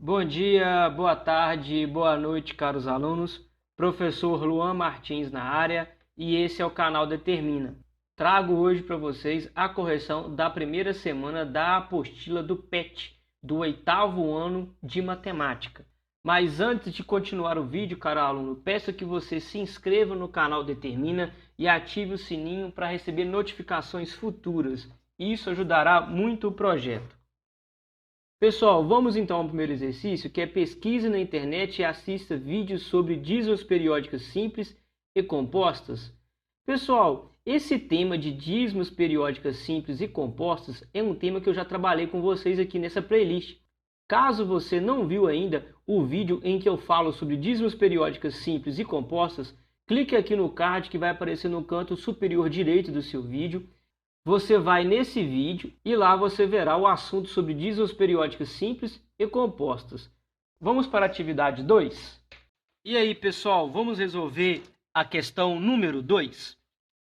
Bom dia, boa tarde, boa noite, caros alunos. Professor Luan Martins na área e esse é o canal Determina. Trago hoje para vocês a correção da primeira semana da apostila do PET, do 8º ano de matemática. Mas antes de continuar o vídeo, caro aluno, peço que você se inscreva no canal Determina e ative o sininho para receber notificações futuras. Isso ajudará muito o projeto. Pessoal, vamos então ao primeiro exercício, que é pesquise na internet e assista vídeos sobre dízimos periódicas simples e compostas. Pessoal, esse tema de dízimos periódicas simples e compostas é um tema que eu já trabalhei com vocês aqui nessa playlist. Caso você não viu ainda o vídeo em que eu falo sobre dízimos periódicas simples e compostas, clique aqui no card que vai aparecer no canto superior direito do seu vídeo. Você vai nesse vídeo e lá você verá o assunto sobre dízimos periódicas simples e compostas. Vamos para a atividade 2? E aí, pessoal, vamos resolver a questão número 2,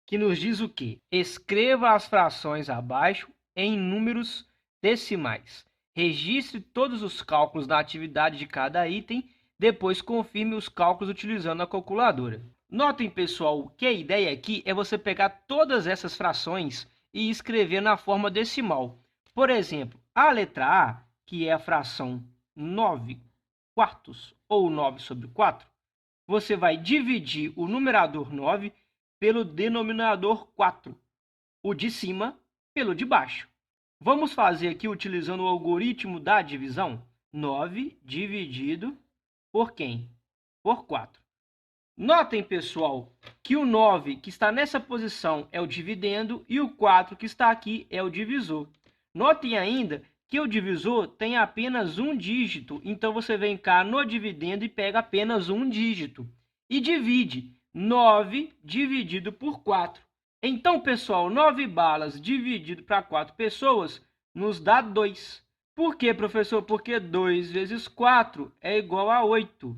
que nos diz o quê? Escreva as frações abaixo em números decimais. Registre todos os cálculos da atividade de cada item, depois confirme os cálculos utilizando a calculadora. Notem, pessoal, que a ideia aqui é você pegar todas essas frações e escrever na forma decimal. Por exemplo, a letra A, que é a fração 9 quartos ou 9 sobre 4, você vai dividir o numerador 9 pelo denominador 4, o de cima pelo de baixo. Vamos fazer aqui utilizando o algoritmo da divisão. 9 dividido por quem? Por 4. Notem, pessoal, que o 9 que está nessa posição é o dividendo e o 4 que está aqui é o divisor. Notem ainda que o divisor tem apenas um dígito, então você vem cá no dividendo e pega apenas um dígito. E divide 9 dividido por 4. Então, pessoal, 9 balas dividido para 4 pessoas nos dá 2. Por quê, professor? Porque 2 vezes 4 é igual a 8.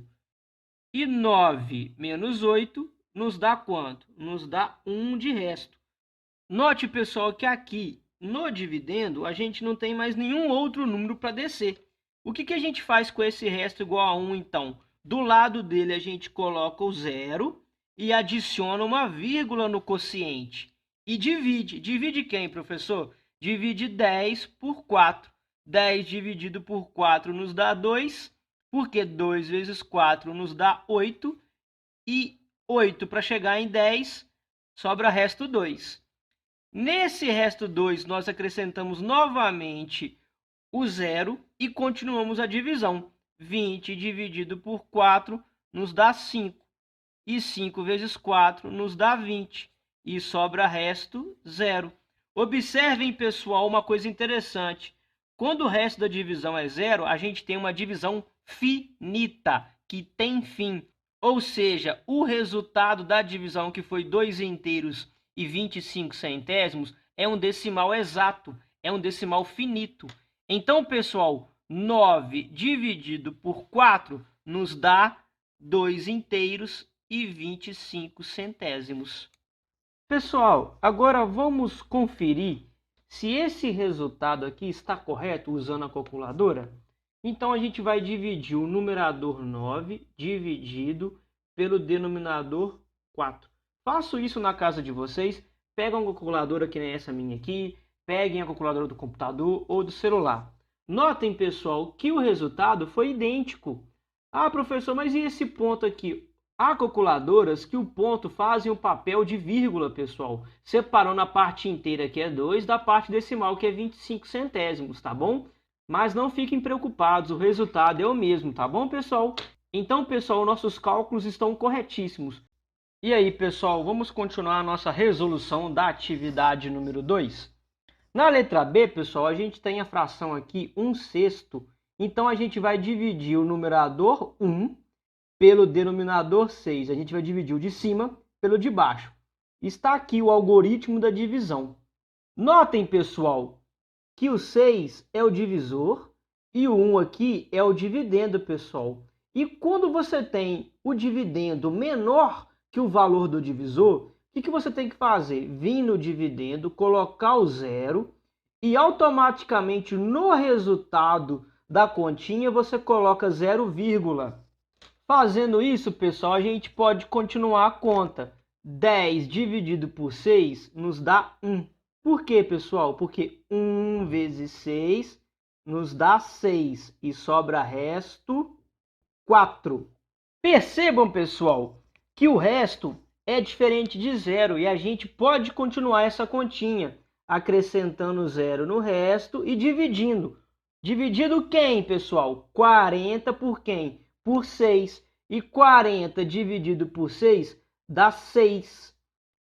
E 9 menos 8 nos dá quanto? Nos dá 1 de resto. Note, pessoal, que aqui no dividendo a gente não tem mais nenhum outro número para descer. O que a gente faz com esse resto igual a 1, então? Do lado dele a gente coloca o zero e adiciona uma vírgula no quociente. E divide. Divide quem, professor? Divide 10 por 4. 10 dividido por 4 nos dá 2. Porque 2 vezes 4 nos dá 8, e 8 para chegar em 10, sobra resto 2. Nesse resto 2, nós acrescentamos novamente o zero e continuamos a divisão. 20 dividido por 4 nos dá 5, e 5 vezes 4 nos dá 20, e sobra resto 0. Observem, pessoal, uma coisa interessante. Quando o resto da divisão é zero, a gente tem uma divisão finita, que tem fim. Ou seja, o resultado da divisão, que foi 2 inteiros e 25 centésimos, é um decimal exato, é um decimal finito. Então, pessoal, 9 dividido por 4 nos dá 2 inteiros e 25 centésimos. Pessoal, agora vamos conferir se esse resultado aqui está correto usando a calculadora. Então, a gente vai dividir o numerador 9 dividido pelo denominador 4. Faço isso na casa de vocês. Pegam uma calculadora que nem essa minha aqui. Peguem a calculadora do computador ou do celular. Notem, pessoal, que o resultado foi idêntico. Ah, professor, mas e esse ponto aqui? Há calculadoras que o ponto fazem o papel de vírgula, pessoal, separando a parte inteira, que é 2, da parte decimal, que é 25 centésimos, tá bom? Mas não fiquem preocupados, o resultado é o mesmo, tá bom, pessoal? Então, pessoal, nossos cálculos estão corretíssimos. E aí, pessoal, vamos continuar a nossa resolução da atividade número 2? Na letra B, pessoal, a gente tem a fração aqui 1/6. Então, a gente vai dividir o numerador 1 pelo denominador 6. A gente vai dividir o de cima pelo de baixo. Está aqui o algoritmo da divisão. Notem, pessoal, que o 6 é o divisor e o 1 aqui é o dividendo, pessoal. E quando você tem o dividendo menor que o valor do divisor, o que você tem que fazer? Vir no dividendo, colocar o zero e automaticamente no resultado da continha, você coloca 0, fazendo isso, pessoal, a gente pode continuar a conta. 10 dividido por 6 nos dá 1. Por quê, pessoal? Porque 1 vezes 6 nos dá 6 e sobra resto 4. Percebam, pessoal, que o resto é diferente de 0 e a gente pode continuar essa continha, acrescentando 0 no resto e dividindo. Dividido quem, pessoal? 40 por quem? Por 6. E 40 dividido por 6 dá 6.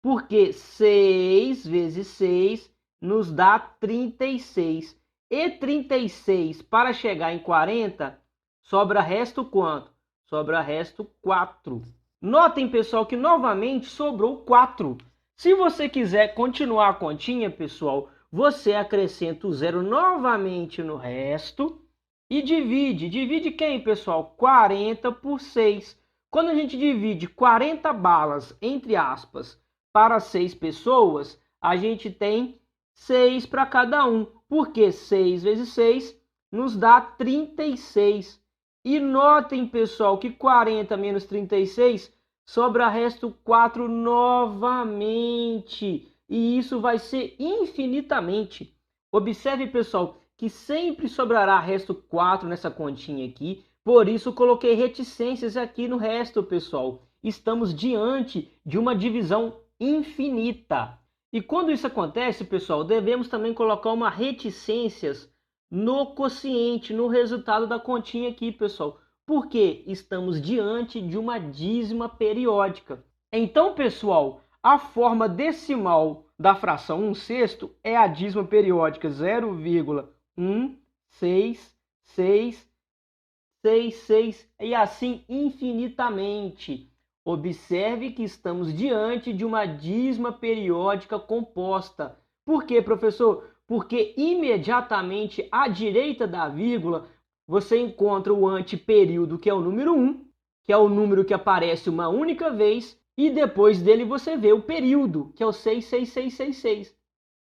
Porque 6 vezes 6 nos dá 36. E 36, para chegar em 40, sobra resto quanto? Sobra resto 4. Notem, pessoal, que novamente sobrou 4. Se você quiser continuar a continha, pessoal, você acrescenta o 0 novamente no resto e divide. Divide quem, pessoal? 40 por 6. Quando a gente divide 40 balas, entre aspas, para 6 pessoas, a gente tem 6 para cada um. Porque 6 vezes 6 nos dá 36. E notem, pessoal, que 40 menos 36 sobra resto 4 novamente. E isso vai ser infinitamente. Observe, pessoal, que sempre sobrará resto 4 nessa continha aqui. Por isso, coloquei reticências aqui no resto, pessoal. Estamos diante de uma divisão infinita. E quando isso acontece, pessoal, devemos também colocar uma reticências no quociente, no resultado da continha aqui, pessoal. Porque estamos diante de uma dízima periódica. Então, pessoal, a forma decimal da fração 1/6 é a dízima periódica 0,1666 e assim infinitamente. Observe que estamos diante de uma dízima periódica composta. Por quê, professor? Porque imediatamente à direita da vírgula você encontra o anteperíodo, que é o número 1, que é o número que aparece uma única vez, e depois dele você vê o período, que é o 66666.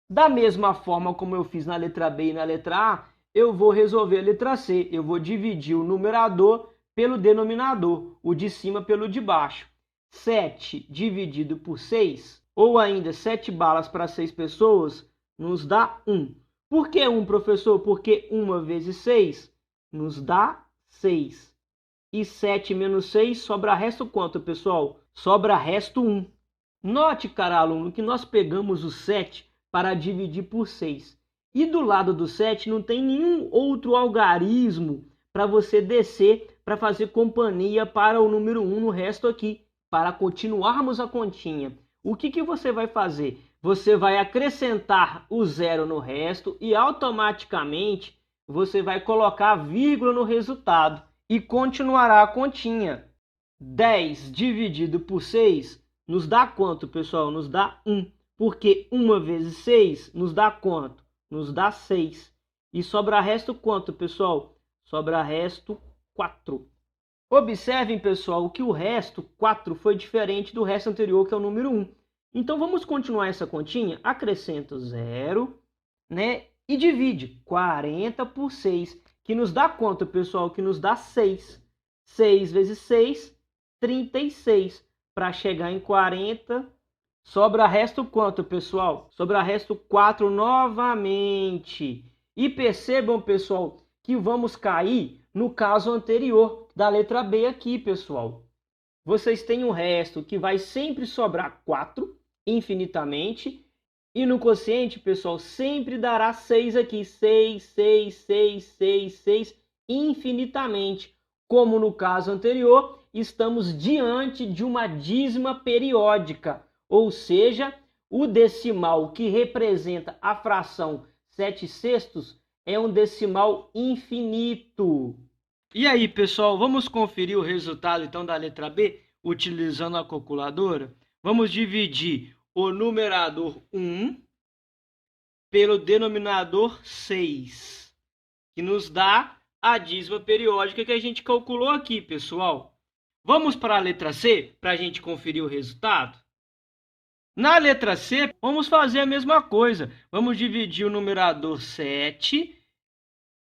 Da mesma forma como eu fiz na letra B e na letra A, eu vou resolver a letra C. Eu vou dividir o numerador pelo denominador, o de cima pelo de baixo. 7 dividido por 6, ou ainda 7 balas para 6 pessoas, nos dá 1. Por que 1, professor? Porque 1 vezes 6 nos dá 6. E 7 menos 6 sobra resto quanto, pessoal? Sobra resto 1. Note, cara aluno, que nós pegamos o 7 para dividir por 6. E do lado do 7 não tem nenhum outro algarismo para você descer para fazer companhia para o número 1 no resto aqui, para continuarmos a continha. O que você vai fazer? Você vai acrescentar o 0 no resto e automaticamente você vai colocar a vírgula no resultado e continuará a continha. 10 dividido por 6 nos dá quanto, pessoal? Nos dá 1. Porque 1 vezes 6 nos dá quanto? Nos dá 6. E sobra resto quanto, pessoal? Sobra resto 4. Observem, pessoal, que o resto 4 foi diferente do resto anterior, que é o número 1. Então, vamos continuar essa continha? Acrescenta o 0, né? E divide 40 por 6, que nos dá quanto, pessoal? Que nos dá 6. 6 vezes 6, 36. Para chegar em 40, sobra resto quanto, pessoal? Sobra resto 4 novamente. E percebam, pessoal, que vamos cair no caso anterior da letra B aqui, pessoal. Vocês têm um resto que vai sempre sobrar 4, infinitamente. E no quociente, pessoal, sempre dará 6 aqui. 6, 6, 6, 6, 6, infinitamente. Como no caso anterior, estamos diante de uma dízima periódica, ou seja, o decimal que representa a fração 7/6 é um decimal infinito. E aí, pessoal, vamos conferir o resultado então da letra B utilizando a calculadora? Vamos dividir o numerador 1 pelo denominador 6, que nos dá a dízima periódica que a gente calculou aqui, pessoal. Vamos para a letra C para a gente conferir o resultado? Na letra C, vamos fazer a mesma coisa. Vamos dividir o numerador 7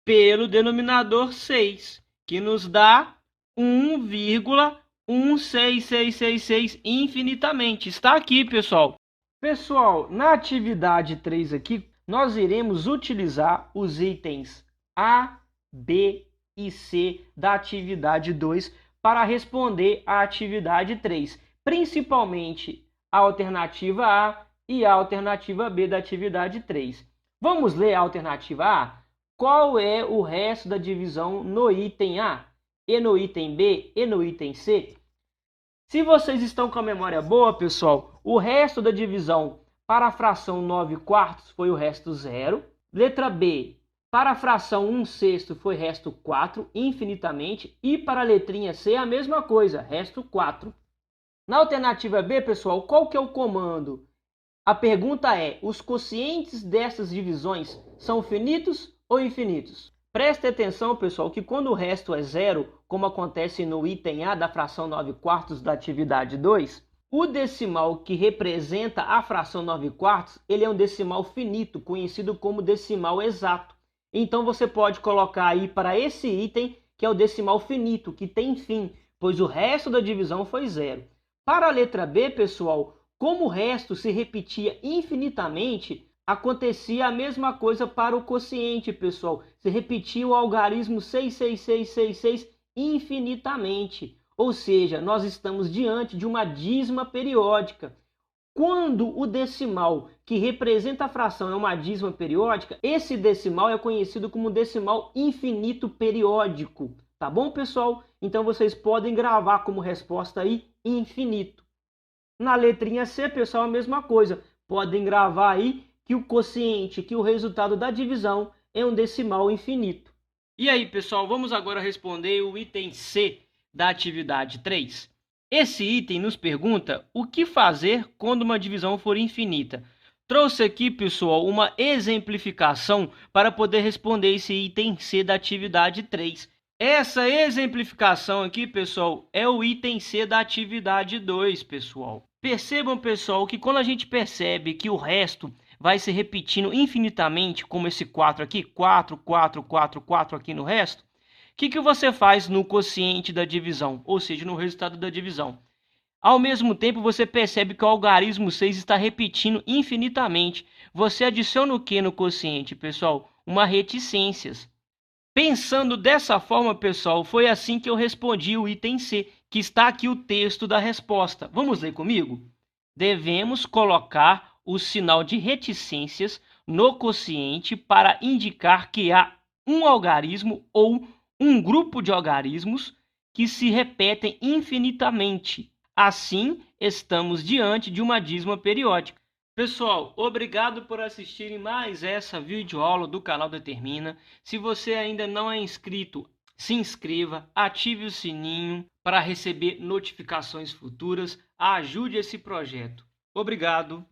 pelo denominador 6, que nos dá 1,16666 infinitamente. Está aqui, pessoal. Pessoal, na atividade 3 aqui, nós iremos utilizar os itens A, B e C da atividade 2 para responder à atividade 3, principalmente a alternativa A e a alternativa B da atividade 3. Vamos ler a alternativa A? Qual é o resto da divisão no item A, e no item B e no item C? Se vocês estão com a memória boa, pessoal, o resto da divisão para a fração 9/4 foi o resto 0. Letra B, para a fração 1/6 foi resto 4, infinitamente. E para a letrinha C, a mesma coisa, resto 4. Na alternativa B, pessoal, qual que é o comando? A pergunta é, os quocientes dessas divisões são finitos ou infinitos? Preste atenção, pessoal, que quando o resto é 0, como acontece no item A da fração 9/4 da atividade 2, o decimal que representa a fração 9/4, ele é um decimal finito, conhecido como decimal exato. Então você pode colocar aí para esse item, que é o decimal finito, que tem fim, pois o resto da divisão foi 0. Para a letra B, pessoal, como o resto se repetia infinitamente, acontecia a mesma coisa para o quociente, pessoal. Se repetia o algarismo 66666 infinitamente. Ou seja, nós estamos diante de uma dízima periódica. Quando o decimal que representa a fração é uma dízima periódica, esse decimal é conhecido como decimal infinito periódico. Tá bom, pessoal? Então vocês podem gravar como resposta aí infinito. Na letrinha C, pessoal, a mesma coisa. Podem gravar aí que o quociente, que o resultado da divisão é um decimal infinito. E aí, pessoal, vamos agora responder o item C da atividade 3. Esse item nos pergunta o que fazer quando uma divisão for infinita. Trouxe aqui, pessoal, uma exemplificação para poder responder esse item C da atividade 3. Essa exemplificação aqui, pessoal, é o item C da atividade 2, pessoal. Percebam, pessoal, que quando a gente percebe que o resto vai se repetindo infinitamente, como esse 4 aqui, 4, 4, 4, 4 aqui no resto, o que você faz no quociente da divisão, ou seja, no resultado da divisão? Ao mesmo tempo, você percebe que o algarismo 6 está repetindo infinitamente. Você adiciona o que no quociente, pessoal? Uma reticências. Pensando dessa forma, pessoal, foi assim que eu respondi o item C, que está aqui o texto da resposta. Vamos ler comigo? Devemos colocar o sinal de reticências no quociente para indicar que há um algarismo ou um grupo de algarismos que se repetem infinitamente. Assim, estamos diante de uma dízima periódica. Pessoal, obrigado por assistirem mais essa videoaula do canal Determina. Se você ainda não é inscrito, se inscreva, ative o sininho para receber notificações futuras. Ajude esse projeto. Obrigado.